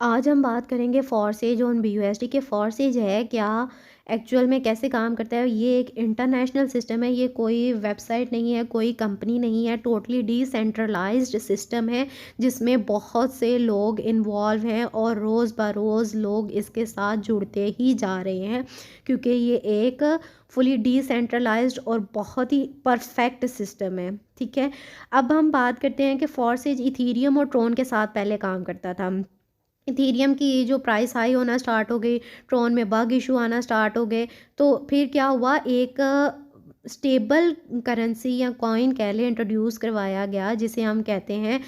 आज हम बात करेंगे फॉरसेज ऑन BUSD के फॉरसेज है क्या, एक्चुअल में कैसे काम करता है। ये एक इंटरनेशनल सिस्टम है, ये कोई वेबसाइट नहीं है, कोई कंपनी नहीं है, टोटली डिसेंट्रलाइज्ड सिस्टम है जिसमें बहुत से लोग इन्वॉल्व हैं और रोज़ बरोज़ लोग इसके साथ जुड़ते ही जा रहे हैं क्योंकि ये एक फुली डिसेंट्रलाइज्ड और बहुत ही परफेक्ट सिस्टम है। ठीक है, अब हम बात करते हैं कि फॉरसेज इथीरियम और ट्रोन के साथ पहले काम करता था। इथीरियम की जो प्राइस हाई होना स्टार्ट हो गई, ट्रोन में बग इशू आना स्टार्ट हो गए, तो फिर क्या हुआ, एक स्टेबल करेंसी या कॉइन कह लें इंट्रोड्यूस करवाया गया जिसे हम कहते हैं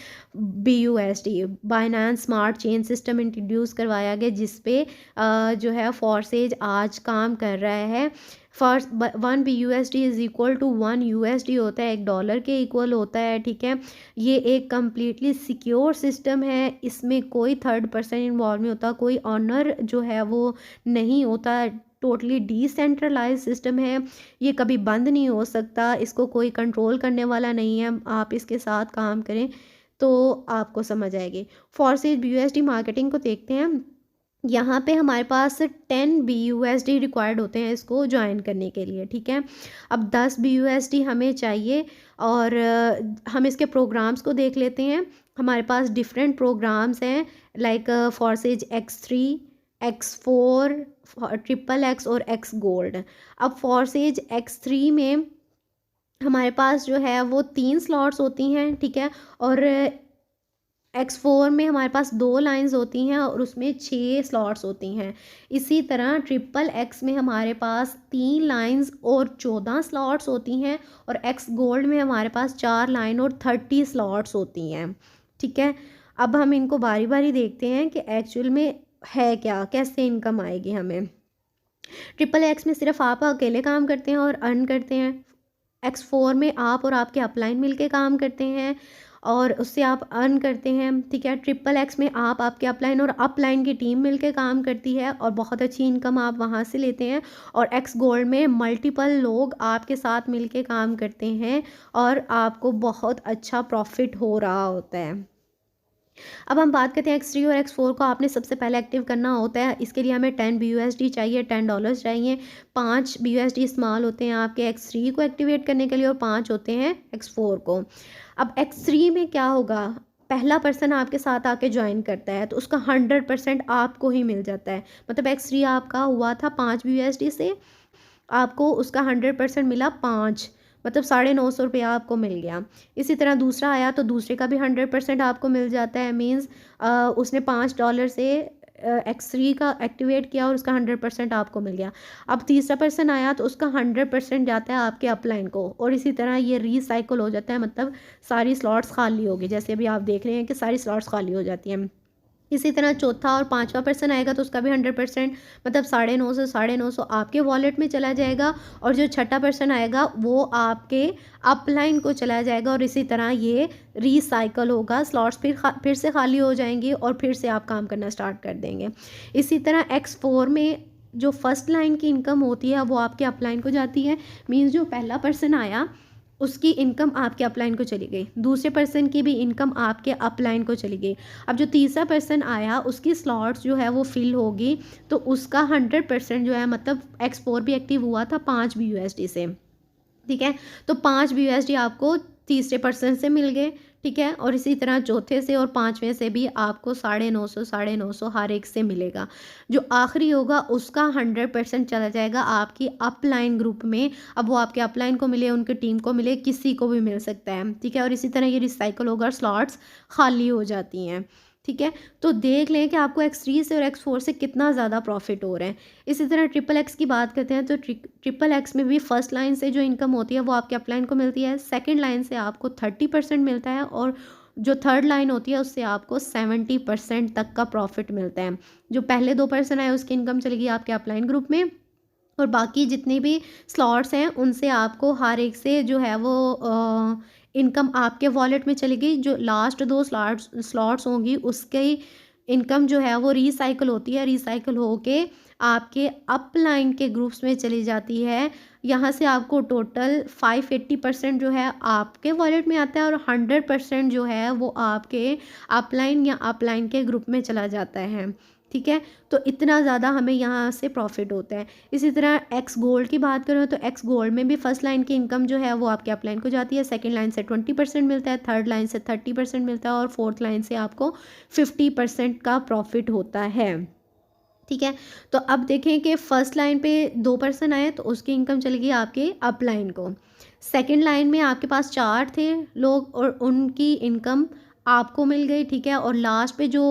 BUSD, Binance smart chain system introduce करवाया गया जिस पे जो है फॉरसेज आज काम कर रहा है। First 1 BUSD is equal to 1 USD होता है, $1 के इक्वल होता है। ठीक है, ये एक कम्प्लीटली सिक्योर सिस्टम है, इसमें कोई थर्ड पर्सन इन्वॉल्व नहीं होता, कोई ऑनर जो है वो नहीं होता, टोटली डिसेंट्रलाइज सिस्टम है। ये कभी बंद नहीं हो सकता, इसको कोई कंट्रोल करने वाला नहीं है। आप इसके साथ काम करें तो आपको समझ आएगी। फॉरसेज BUSD मार्केटिंग को देखते हैं। यहाँ पे हमारे पास 10 BUSD रिक्वायर्ड होते हैं इसको ज्वाइन करने के लिए। ठीक है, अब 10 BUSD हमें चाहिए और हम इसके प्रोग्राम्स को देख लेते हैं। हमारे पास डिफरेंट प्रोग्राम्स हैं लाइक फॉरसेज X3, X4, XXX और X गोल्ड। अब फॉरसेज X3 में हमारे पास जो है वो 3 स्लॉट्स होती हैं। ठीक है, और X4 में हमारे पास 2 लाइंस होती हैं और उसमें 6 स्लॉट्स होती हैं। इसी तरह XXX में हमारे पास 3 लाइंस और 14 स्लॉट्स होती हैं और X गोल्ड में हमारे पास 4 लाइन और 30 स्लॉट्स होती हैं। ठीक है, अब हम इनको बारी बारी देखते हैं कि एक्चुअल में है क्या, कैसे इनकम आएगी हमें। XXX में सिर्फ आप अकेले काम करते हैं और अर्न करते हैं। X4 में आप और आपके अपलाइन मिलके काम करते हैं और उससे आप अर्न करते हैं। ठीक है, XXX में आप, आपके अपलाइन और अपलाइन की टीम मिलके काम करती है और बहुत अच्छी इनकम आप वहाँ से लेते हैं। और X गोल्ड में मल्टीपल लोग आपके साथ मिलके काम करते हैं और आपको बहुत अच्छा प्रॉफिट हो रहा होता है। अब हम बात करते हैं X3 और X4 को आपने सबसे पहले एक्टिव करना होता है। इसके लिए हमें 10 BUSD चाहिए, $10 चाहिए। 5 BUSD इस्तेमाल होते हैं आपके X3 को एक्टिवेट करने के लिए और 5 होते हैं X4 को। अब X3 में क्या होगा, पहला पर्सन आपके साथ आके ज्वाइन करता है तो उसका 100% आपको ही मिल जाता है। मतलब X3 आपका हुआ था 5 BUSD से, आपको उसका 100% मिला 5, मतलब ₹950 आपको मिल गया। इसी तरह दूसरा आया तो दूसरे का भी 100% आपको मिल जाता है। मीन्स उसने $5 से X3 का एक्टिवेट किया और उसका 100% आपको मिल गया। अब तीसरा पर्सन आया तो उसका 100% जाता है आपके अपलाइन को और इसी तरह ये रीसाइकिल हो जाता है, मतलब सारी स्लॉट्स खाली होगी। जैसे अभी आप देख रहे हैं कि सारी स्लॉट्स खाली हो जाती हैं। इसी तरह चौथा और पांचवा पर्सन आएगा तो उसका भी 100%, मतलब 950 आपके वॉलेट में चला जाएगा और जो छठा पर्सन आएगा वो आपके अपलाइन को चला जाएगा और इसी तरह ये रीसाइकल होगा। स्लॉट्स फिर से खाली हो जाएंगी और फिर से आप काम करना स्टार्ट कर देंगे। इसी तरह X4 में जो फर्स्ट लाइन की इनकम होती है वो आपके अपलाइन को जाती है। मीन्स जो पहला पर्सन आया उसकी इनकम आपके अपलाइन को चली गई, दूसरे पर्सन की भी इनकम आपके अपलाइन को चली गई। अब जो तीसरा पर्सन आया उसकी स्लॉट्स जो है वो फिल होगी तो उसका 100% जो है, मतलब X4 भी एक्टिव हुआ था 5 BUSD से। ठीक है, तो 5 BUSD आपको तीसरे पर्सन से मिल गए। ठीक है, और इसी तरह चौथे से और पाँचवें से भी आपको 950 हर एक से मिलेगा। जो आखिरी होगा उसका 100% चला जाएगा आपकी अपलाइन ग्रुप में। अब वो आपके अपलाइन को मिले, उनकी टीम को मिले, किसी को भी मिल सकता है। ठीक है, और इसी तरह ये रिसाइकल होगा, स्लॉट्स खाली हो जाती हैं। ठीक है, तो देख लें कि आपको X3 से और X4 से कितना ज़्यादा प्रॉफिट हो रहा है। इसी तरह XXX की बात करते हैं तो XXX में भी फर्स्ट लाइन से जो इनकम होती है वो आपके अपलाइन को मिलती है, सेकंड लाइन से आपको 30% मिलता है और जो थर्ड लाइन होती है उससे आपको 70% तक का प्रॉफिट मिलता है। जो पहले 2 पर्सन आए उसकी इनकम चलेगी आपके अपलाइन ग्रुप में और बाकी जितने भी स्लॉट्स हैं उनसे आपको हर एक से जो है वो इनकम आपके वॉलेट में चलेगी। जो लास्ट 2 स्लॉट्स होंगी उसके इनकम जो है वो रिसाइकिल होती है, रिसाइकिल होके आपके अपलाइन के ग्रुप्स में चली जाती है। यहाँ से आपको टोटल 580% जो है आपके वॉलेट में आता है, और 100% जो है वो आपके अपलाइन या अपलाइन के ग्रुप में चला जाता है। ठीक है, तो इतना ज़्यादा हमें यहाँ से प्रॉफिट होता है। इसी तरह एक्स गोल्ड की बात करें तो एक्स गोल्ड में भी फर्स्ट लाइन की इनकम जो है वो आपके अपलाइन को जाती है, सेकंड लाइन से 20% मिलता है, थर्ड लाइन से 30% मिलता है, और फोर्थ लाइन से आपको 50% का प्रॉफिट होता है। ठीक है, तो अब देखें कि फर्स्ट लाइन पे 2 पर्सन आए तो उसकी इनकम चली गई आपके अप लाइन को। सेकंड लाइन में आपके पास 4 थे लोग और उनकी इनकम आपको मिल गई। ठीक है, और लास्ट पे जो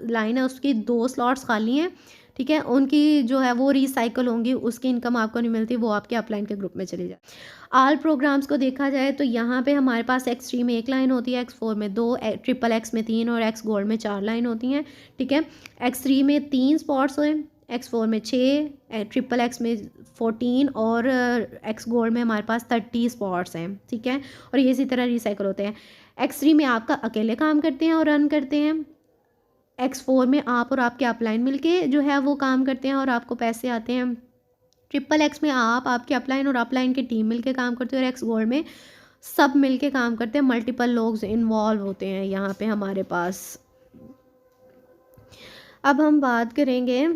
लाइन है उसकी 2 स्लॉट्स खाली हैं। ठीक है, उनकी जो है वो रिसाइकल होंगी, उसकी इनकम आपको नहीं मिलती, वो आपके अपलाइन के ग्रुप में चली जाए। ऑल प्रोग्राम्स को देखा जाए तो यहाँ पे हमारे पास एक्स थ्री में 1 लाइन होती है, एक्स फोर में 2, ट्रिपल एक्स में 3 और एक्स गोल्ड में 4 लाइन होती हैं। ठीक है, एक्स थ्री में 3 स्पॉट्स हैं, एक्स फोर में 6, ट्रिपल एक्स में 14 और एक्स गोल्ड में हमारे पास 30 स्पॉट्स हैं। ठीक है, और ये इसी तरह रिसाइकल होते हैं। एक्स थ्री में आपका अकेले काम करते हैं और रन करते हैं, एक्स फोर में आप और आपके अपलाइन मिलके जो है वो काम करते हैं और आपको पैसे आते हैं। ट्रिपल एक्स में आप, आपके अपलाइन और अपलाइन की टीम मिलके काम करते हैं, और एक्स गोल्ड में सब मिलके काम करते हैं, मल्टीपल लोग इन्वॉल्व होते हैं यहाँ पे हमारे पास। अब हम बात करेंगे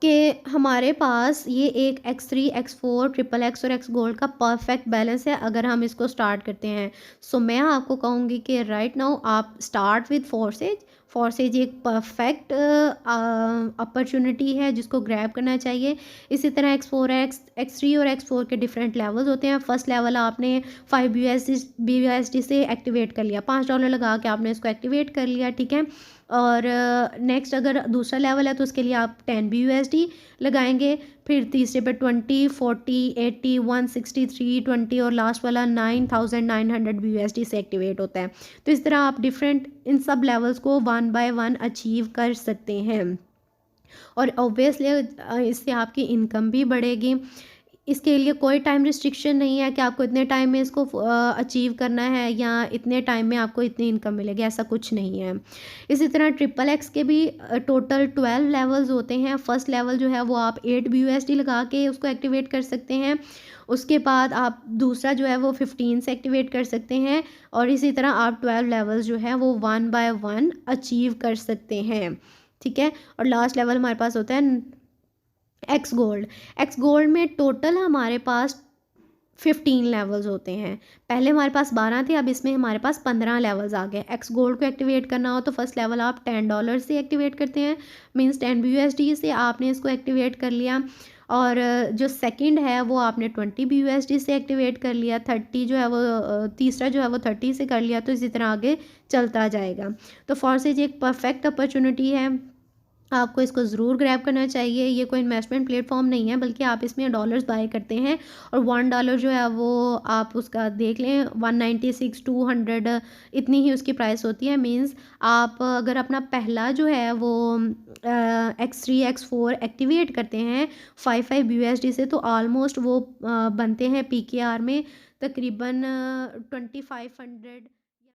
कि हमारे पास ये एक x three, x four, triple x और एक्स गोल्ड का परफेक्ट बैलेंस है अगर हम इसको स्टार्ट करते हैं। सो मैं आपको कहूँगी कि राइट नाउ आप स्टार्ट विद फोर्सेज। फोर्सेज एक परफेक्ट अपॉर्चुनिटी है जिसको ग्रैब करना चाहिए। इसी तरह एक्स फोर, एक्स थ्री और एक्स फोर के डिफरेंट लेवल्स होते हैं। फर्स्ट लेवल आपने 5 BUSD से एक्टिवेट कर लिया, $5 लगा के आपने इसको एक्टिवेट कर लिया। ठीक है, और नेक्स्ट अगर दूसरा लेवल है तो उसके लिए आप 10 BUSD लगाएंगे, फिर तीसरे पे 20, 40, 80, 163, 20 और लास्ट वाला 9900 BUSD से एक्टिवेट होता है। तो इस तरह आप डिफरेंट इन सब लेवल्स को 1 बाय 1 अचीव कर सकते हैं, और ऑब्वियसली इससे आपकी इनकम भी बढ़ेगी। इसके लिए कोई टाइम रिस्ट्रिक्शन नहीं है कि आपको इतने टाइम में इसको अचीव करना है या इतने टाइम में आपको इतनी इनकम मिलेगी, ऐसा कुछ नहीं है। इसी तरह ट्रिपल एक्स के भी टोटल 12 लेवल्स होते हैं। फर्स्ट लेवल जो है वो आप 8 BUSD लगा के उसको एक्टिवेट कर सकते हैं, उसके बाद आप दूसरा जो है वो 15 से एक्टिवेट कर सकते हैं, और इसी तरह आप 12 लेवल्स जो है वो 1 बाय 1 अचीव कर सकते हैं। ठीक है, और लास्ट लेवल हमारे पास होता है एक्स गोल्ड। एक्स गोल्ड में टोटल हमारे पास 15 लेवल्स होते हैं। पहले हमारे पास 12 थे, अब इसमें हमारे पास 15 लेवल्स आ गए। एक्स गोल्ड को एक्टिवेट करना हो तो फर्स्ट लेवल आप $10 से एक्टिवेट करते हैं, मींस 10 BUSD से आपने इसको एक्टिवेट कर लिया, और जो सेकंड है वो आपने 20 BUSD से एक्टिवेट कर लिया, 30 जो है वो तीसरा जो है वो 30 से कर लिया, तो इसी तरह आगे चलता जाएगा। तो फॉर्सेज एक परफेक्ट अपॉर्चुनिटी है, आपको इसको ज़रूर ग्रैब करना चाहिए। ये कोई इन्वेस्टमेंट प्लेटफॉर्म नहीं है, बल्कि आप इसमें डॉलर्स बाय करते हैं, और $1 जो है वो आप उसका देख लें 196, 200 इतनी ही उसकी प्राइस होती है। मींस आप अगर अपना पहला जो है वो x three, x four activate करते हैं 5 BUSD से, तो ऑलमोस्ट वो बनते हैं PKR में तकरीबन 2500